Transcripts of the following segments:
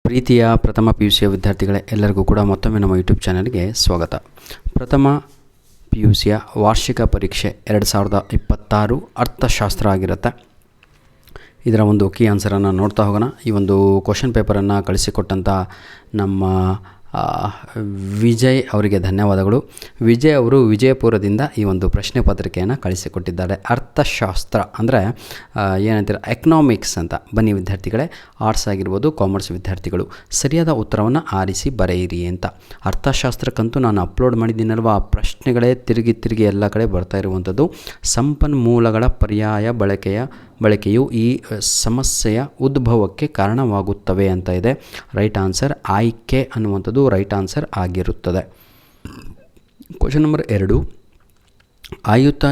ಪ್ರೀತಿಯ ಪ್ರಥಮ PUCಯ ವಿದ್ಯಾರ್ಥಿಗಳೇ, ಎಲ್ಲರಿಗೂ ಕೂಡ ಮತ್ತೊಮ್ಮೆ ನಮ್ಮ ಯೂಟ್ಯೂಬ್ ಚಾನಲ್ಗೆ ಸ್ವಾಗತ. ಪ್ರಥಮ PUCಯ ವಾರ್ಷಿಕ ಪರೀಕ್ಷೆ 2026 ಅರ್ಥಶಾಸ್ತ್ರ ಆಗಿರುತ್ತೆ. ಇದರ ಒಂದು ಕೀ ಆನ್ಸರನ್ನು ನೋಡ್ತಾ ಹೋಗೋಣ. ಈ ಒಂದು ಕ್ವಶನ್ ಪೇಪರನ್ನು ಕಳಿಸಿಕೊಟ್ಟಂಥ ನಮ್ಮ ವಿಜಯ್ ಅವರಿಗೆ ಧನ್ಯವಾದಗಳು. ವಿಜಯ್ ಅವರು ವಿಜಯಪುರದಿಂದ ಈ ಒಂದು ಪ್ರಶ್ನೆ ಪತ್ರಿಕೆಯನ್ನು ಕಳಿಸಿಕೊಟ್ಟಿದ್ದಾರೆ. ಅರ್ಥಶಾಸ್ತ್ರ ಅಂದರೆ ಏನಂತೀರ, ಎಕನಾಮಿಕ್ಸ್ ಅಂತ. ಬನ್ನಿ ವಿದ್ಯಾರ್ಥಿಗಳೇ, ಆರ್ಟ್ಸ್ ಆಗಿರ್ಬೋದು, ಕಾಮರ್ಸ್ ವಿದ್ಯಾರ್ಥಿಗಳು ಸರಿಯಾದ ಉತ್ತರವನ್ನು ಆರಿಸಿ ಬರೆಯಿರಿ ಅಂತ. ಅರ್ಥಶಾಸ್ತ್ರಕ್ಕಂತೂ ನಾನು ಅಪ್ಲೋಡ್ ಮಾಡಿದ್ದೀನಲ್ವ, ಆ ಪ್ರಶ್ನೆಗಳೇ ತಿರುಗಿ ಎಲ್ಲ ಕಡೆ ಬರ್ತಾ ಇರುವಂಥದ್ದು. ಸಂಪನ್ಮೂಲಗಳ ಪರ್ಯಾಯ ಬಳಕೆಯು ಈ ಸಮಸ್ಯೆಯ ಉದ್ಭವಕ್ಕೆ ಕಾರಣವಾಗುತ್ತವೆ ಅಂತ ಇದೆ. ರೈಟ್ ಆನ್ಸರ್ ಆಯ್ಕೆ ಅನ್ನುವಂಥದ್ದು ರೈಟ್ ಆನ್ಸರ್ ಆಗಿರುತ್ತದೆ. ಕ್ವಶನ್ ನಂಬರ್ 2, ಆಯುತ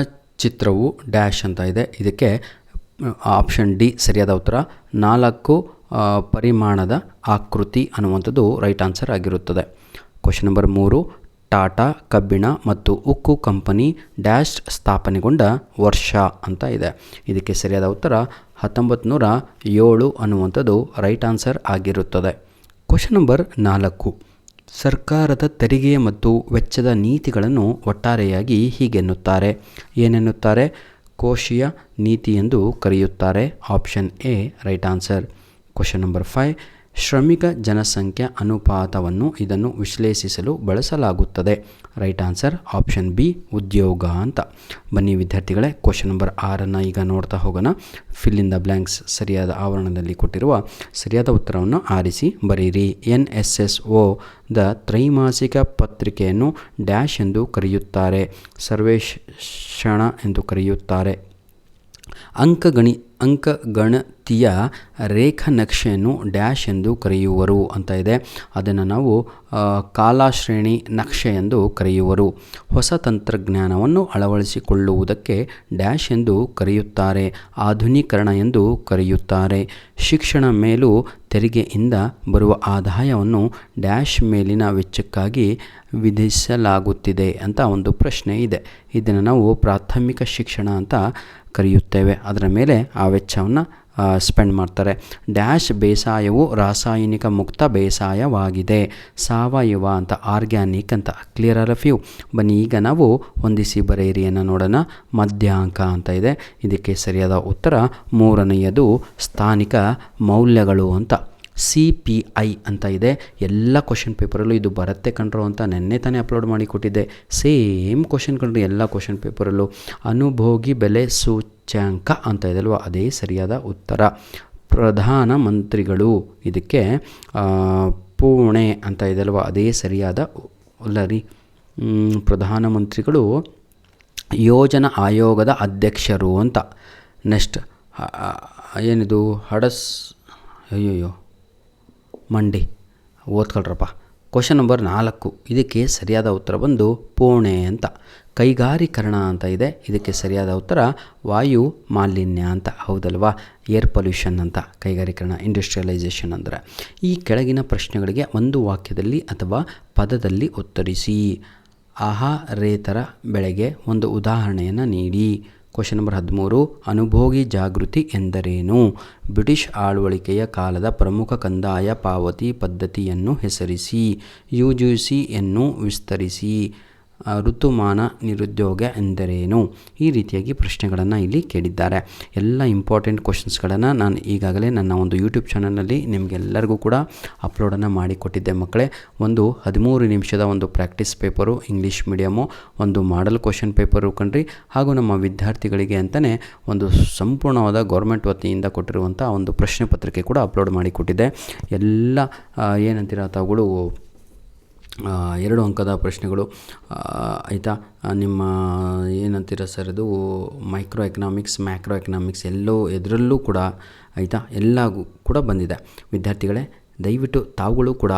ಚಿತ್ರವು ಡ್ಯಾಶ್ ಅಂತ ಇದೆ. ಇದಕ್ಕೆ ಆಪ್ಷನ್ ಡಿ ಸರಿಯಾದ ಉತ್ತರ. 4 ಪರಿಮಾಣದ ಆಕೃತಿ ಅನ್ನುವಂಥದ್ದು ರೈಟ್ ಆನ್ಸರ್ ಆಗಿರುತ್ತದೆ. ಕ್ವಶನ್ ನಂಬರ್ 3, ಟಾಟಾ ಕಬ್ಬಿಣ ಮತ್ತು ಉಕ್ಕು ಕಂಪನಿ ಡ್ಯಾಶ್ ಸ್ಥಾಪನೆಗೊಂಡ ವರ್ಷ ಅಂತ ಇದೆ. ಇದಕ್ಕೆ ಸರಿಯಾದ ಉತ್ತರ 1907 ಅನ್ನುವಂಥದ್ದು ರೈಟ್ ಆನ್ಸರ್ ಆಗಿರುತ್ತದೆ. ಕ್ವಶನ್ ನಂಬರ್ 4, ಸರ್ಕಾರದ ತೆರಿಗೆ ಮತ್ತು ವೆಚ್ಚದ ನೀತಿಗಳನ್ನು ಒಟ್ಟಾರೆಯಾಗಿ ಹೀಗೆನ್ನುತ್ತಾರೆ. ಏನೆನ್ನುತ್ತಾರೆ? ಕೋಶೀಯ ನೀತಿ ಎಂದು ಕರೆಯುತ್ತಾರೆ. Option A right answer. Question number 5, ಶ್ರಮಿಕ ಜನಸಂಖ್ಯಾ ಅನುಪಾತವನ್ನು ಇದನ್ನು ವಿಶ್ಲೇಷಿಸಲು ಬಳಸಲಾಗುತ್ತದೆ. ರೈಟ್ ಆನ್ಸರ್ ಆಪ್ಷನ್ ಬಿ ಉದ್ಯೋಗ ಅಂತ. ಬನ್ನಿ ವಿದ್ಯಾರ್ಥಿಗಳೇ, ಕ್ವಶನ್ ನಂಬರ್ 6 ಈಗ ನೋಡ್ತಾ ಹೋಗೋಣ. ಫಿಲ್ ಇನ್ ದ ಬ್ಲ್ಯಾಂಕ್ಸ್ ಸರಿಯಾದ ಆವರಣದಲ್ಲಿ ಕೊಟ್ಟಿರುವ ಸರಿಯಾದ ಉತ್ತರವನ್ನು ಆರಿಸಿ ಬರೆಯಿರಿ. NSSO ದ ತ್ರೈಮಾಸಿಕ ಪತ್ರಿಕೆಯನ್ನು ಡ್ಯಾಶ್ ಎಂದು ಕರೆಯುತ್ತಾರೆ. ಸರ್ವೇಕ್ಷಣ ಎಂದು ಕರೆಯುತ್ತಾರೆ. ಅಂಕಗಣಿತೀಯ ರೇಖಾನಕ್ಷೆಯನ್ನು ಡ್ಯಾಶ್ ಎಂದು ಕರೆಯುವರು ಅಂತ ಇದೆ. ಅದನ್ನು ನಾವು ಕಾಲಶ್ರೇಣಿ ನಕ್ಷೆ ಎಂದು ಕರೆಯುವರು. ಹೊಸ ತಂತ್ರಜ್ಞಾನವನ್ನು ಅಳವಡಿಸಿಕೊಳ್ಳುವುದಕ್ಕೆ ಡ್ಯಾಶ್ ಎಂದು ಕರೆಯುತ್ತಾರೆ. ಆಧುನೀಕರಣ ಎಂದು ಕರೆಯುತ್ತಾರೆ. ಶಿಕ್ಷಣ ಮೇಲೂ ತೆರಿಗೆಯಿಂದ ಬರುವ ಆದಾಯವನ್ನು ಡ್ಯಾಶ್ ಮೇಲಿನ ವೆಚ್ಚಕ್ಕಾಗಿ ವಿಧಿಸಲಾಗುತ್ತಿದೆ ಅಂತ ಒಂದು ಪ್ರಶ್ನೆ ಇದೆ. ಇದನ್ನು ನಾವು ಪ್ರಾಥಮಿಕ ಶಿಕ್ಷಣ ಅಂತ ಕರೆಯುತ್ತೇವೆ. ಅದರ ಮೇಲೆ ಆ ವೆಚ್ಚವನ್ನು ಸ್ಪೆಂಡ್ ಮಾಡ್ತಾರೆ. ಡ್ಯಾಶ್ ಬೇಸಾಯವು ರಾಸಾಯನಿಕ ಮುಕ್ತ ಬೇಸಾಯವಾಗಿದೆ. ಸಾವಯವ ಅಂತ, ಆರ್ಗ್ಯಾನಿಕ್ ಅಂತ. Clear are of you? ಬನ್ನಿ ಈಗ ನಾವು ಹೊಂದಿಸಿ ಬರೆಯಿರಿಯನ್ನು ನೋಡೋಣ. ಮಧ್ಯಾಂಕ ಅಂತ ಇದೆ. ಇದಕ್ಕೆ ಸರಿಯಾದ ಉತ್ತರ 3ನೇಯದು ಸ್ಥಾನಿಕ ಮೌಲ್ಯಗಳು ಅಂತ. CPI ಅಂತ ಇದೆ. ಎಲ್ಲ ಕ್ವಶನ್ ಪೇಪರಲ್ಲೂ ಇದು ಬರುತ್ತೆ ಕಣ್ರು ಅಂತ ನೆನ್ನೆ ತಾನೇ ಅಪ್ಲೋಡ್ ಮಾಡಿ ಕೊಟ್ಟಿದ್ದೆ. ಸೇಮ್ ಕ್ವಶನ್ ಕಣ್ರಿ ಎಲ್ಲ ಕ್ವಶನ್ ಪೇಪರಲ್ಲೂ. ಅನುಭೋಗಿ ಬೆಲೆ ಸೂಚ್ಯಂಕ ಅಂತ ಇದೆಲ್ವ, ಅದೇ ಸರಿಯಾದ ಉತ್ತರ. ಪ್ರಧಾನಮಂತ್ರಿಗಳು, ಇದಕ್ಕೆ ಪುಣೆ ಅಂತ ಇದೆಲ್ವ, ಅದೇ ಸರಿಯಾದ ಅಲ್ಲರಿ. ಪ್ರಧಾನಮಂತ್ರಿಗಳು ಯೋಜನಾ ಆಯೋಗದ ಅಧ್ಯಕ್ಷರು ಅಂತ. ನೆಕ್ಸ್ಟ್ ಏನಿದು ಅಯ್ಯಯ್ಯೋ ಮಂಡಿ ಓದ್ಕೊಳ್ರಪ್ಪ. ಕ್ವಶನ್ ನಂಬರ್ 4, ಇದಕ್ಕೆ ಸರಿಯಾದ ಉತ್ತರ ಬಂದು ಪುಣೆ ಅಂತ. ಕೈಗಾರೀಕರಣ ಅಂತ ಇದೆ. ಇದಕ್ಕೆ ಸರಿಯಾದ ಉತ್ತರ ವಾಯು ಮಾಲಿನ್ಯ ಅಂತ. ಹೌದಲ್ವಾ? ಏರ್ ಪೊಲ್ಯೂಷನ್ ಅಂತ ಕೈಗಾರೀಕರಣ, ಇಂಡಸ್ಟ್ರಿಯಲೈಸೇಷನ್ ಅಂದರೆ. ಈ ಕೆಳಗಿನ ಪ್ರಶ್ನೆಗಳಿಗೆ ಒಂದು ವಾಕ್ಯದಲ್ಲಿ ಅಥವಾ ಪದದಲ್ಲಿ ಉತ್ತರಿಸಿ. ಆಹಾರೇತರ ಬೆಳೆಗೆ ಒಂದು ಉದಾಹರಣೆಯನ್ನು ನೀಡಿ. ಕ್ವಶನ್ ನಂಬರ್ 13, ಅನುಭೋಗಿ ಜಾಗೃತಿ ಎಂದರೇನು? ಬ್ರಿಟಿಷ್ ಆಳ್ವಳಿಕೆಯ ಕಾಲದ ಪ್ರಮುಖ ಕಂದಾಯ ಪಾವತಿ ಪದ್ಧತಿಯನ್ನು ಹೆಸರಿಸಿ. UGCಯನ್ನು ವಿಸ್ತರಿಸಿ. ಋತುಮಾನ ನಿರುದ್ಯೋಗ ಎಂದರೇನು? ಈ ರೀತಿಯಾಗಿ ಪ್ರಶ್ನೆಗಳನ್ನು ಇಲ್ಲಿ ಕೇಳಿದ್ದಾರೆ. ಎಲ್ಲ ಇಂಪಾರ್ಟೆಂಟ್ ಕ್ವಶನ್ಸ್ಗಳನ್ನು ನಾನು ಈಗಾಗಲೇ ನನ್ನ ಒಂದು ಯೂಟ್ಯೂಬ್ ಚಾನಲ್ನಲ್ಲಿ ನಿಮಗೆಲ್ಲರಿಗೂ ಕೂಡ ಅಪ್ಲೋಡನ್ನು ಮಾಡಿಕೊಟ್ಟಿದ್ದೆ ಮಕ್ಕಳೇ. ಒಂದು 13 ನಿಮಿಷದ ಒಂದು ಪ್ರಾಕ್ಟೀಸ್ ಪೇಪರು ಇಂಗ್ಲೀಷ್ ಮೀಡಿಯಮು, ಒಂದು ಮಾಡೆಲ್ ಕ್ವಶನ್ ಪೇಪರು ಕಣ್ರಿ, ಹಾಗೂ ನಮ್ಮ ವಿದ್ಯಾರ್ಥಿಗಳಿಗೆ ಅಂತಲೇ ಒಂದು ಸಂಪೂರ್ಣವಾದ ಗೌರ್ಮೆಂಟ್ ವತಿಯಿಂದ ಕೊಟ್ಟಿರುವಂಥ ಒಂದು ಪ್ರಶ್ನೆ ಪತ್ರಿಕೆ ಕೂಡ ಅಪ್ಲೋಡ್ ಮಾಡಿಕೊಟ್ಟಿದ್ದೆ. ಎಲ್ಲ ಏನಂತೀರ ತಾವುಗಳು 2 ಅಂಕದ ಪ್ರಶ್ನೆಗಳು ಆಯಿತಾ. ನಿಮ್ಮ ಏನಂತೀರ ಸರ್, ಇದು ಮೈಕ್ರೋ ಎಕನಾಮಿಕ್ಸ್, ಮ್ಯಾಕ್ರೋ ಎಕನಾಮಿಕ್ಸ್ ಎದರಲ್ಲೂ ಕೂಡ ಆಯಿತಾ, ಎಲ್ಲ ಕೂಡ ಬಂದಿದೆ. ವಿದ್ಯಾರ್ಥಿಗಳೇ, ದಯವಿಟ್ಟು ತಾವುಗಳು ಕೂಡ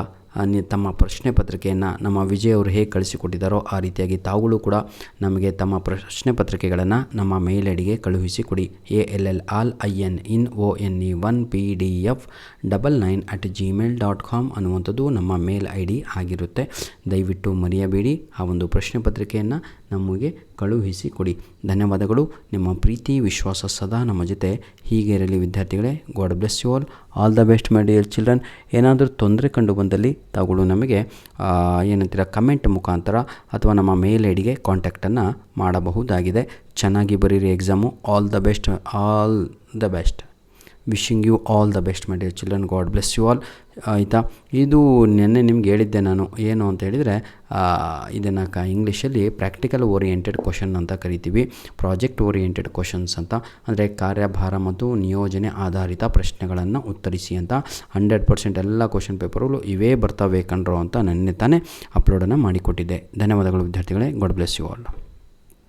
ತಮ್ಮ ಪ್ರಶ್ನೆ ಪತ್ರಿಕೆಯನ್ನು ನಮ್ಮ ವಿಜಯ್ ಅವರು ಹೇಗೆ ಕಳಿಸಿಕೊಟ್ಟಿದ್ದಾರೋ ಆ ರೀತಿಯಾಗಿ ತಾವುಗಳು ಕೂಡ ನಮಗೆ ತಮ್ಮ ಪ್ರಶ್ನೆ ಪತ್ರಿಕೆಗಳನ್ನು ನಮ್ಮ ಮೇಲ್ ಐಡಿಗೆ ಕಳುಹಿಸಿಕೊಡಿ. ALLINONE1PDF99@gmail.com ಅನ್ನುವಂಥದ್ದು ನಮ್ಮ ಮೇಲ್ ID ಆಗಿರುತ್ತೆ. ದಯವಿಟ್ಟು ಮರೆಯಬೇಡಿ. ಆ ಒಂದು ಪ್ರಶ್ನೆ ಪತ್ರಿಕೆಯನ್ನು ನಮಗೆ ಕಳುಹಿಸಿ ಕೊಡಿ. ಧನ್ಯವಾದಗಳು. ನಿಮ್ಮ ಪ್ರೀತಿ ವಿಶ್ವಾಸ ಸದಾ ನಮ್ಮ ಜೊತೆ ಹೀಗೆ ಇರಲಿ ವಿದ್ಯಾರ್ಥಿಗಳೇ. God bless you all the best my dear children. ಏನಾದರೂ ತೊಂದರೆ ಕಂಡು ಬಂದಲ್ಲಿ ತಾವುಗಳು ನಮಗೆ ಏನಂತೀರ ಕಮೆಂಟ್ ಮುಖಾಂತರ ಅಥವಾ ನಮ್ಮ ಮೇಲ್ ಐ ಡಿಗೆ ಕಾಂಟ್ಯಾಕ್ಟನ್ನು ಮಾಡಬಹುದಾಗಿದೆ. ಚೆನ್ನಾಗಿ ಬರೀರಿ exam. All the best, all the best. Wishing you all the best my dear children. God bless you all. ಆಯಿತಾ, ಇದು ನಿನ್ನೆ ನಿಮ್ಗೆ ಹೇಳಿದ್ದೆ ನಾನು, ಏನು ಅಂತ ಹೇಳಿದರೆ ಇದನ್ನು ಇಂಗ್ಲೀಷಲ್ಲಿ ಪ್ರಾಕ್ಟಿಕಲ್ ಓರಿಯೆಂಟೆಡ್ ಕ್ವಶನ್ ಅಂತ ಕರಿತೀವಿ, ಪ್ರಾಜೆಕ್ಟ್ ಓರಿಯೆಂಟೆಡ್ ಕ್ವಶನ್ಸ್ ಅಂತ. ಅಂದರೆ ಕಾರ್ಯಭಾರ ಮತ್ತು ನಿಯೋಜನೆ ಆಧಾರಿತ ಪ್ರಶ್ನೆಗಳನ್ನು ಉತ್ತರಿಸಿ ಅಂತ. 100% ಎಲ್ಲ ಕ್ವಶನ್ ಪೇಪರ್ಗಳು ಇವೇ ಬರ್ತವೆ ಕಣ್ರೋ ಅಂತ ನೆನ್ನೆ ತಾನೇ ಅಪ್ಲೋಡನ್ನು ಮಾಡಿಕೊಟ್ಟಿದ್ದೆ. ಧನ್ಯವಾದಗಳು ವಿದ್ಯಾರ್ಥಿಗಳೇ. God bless you all.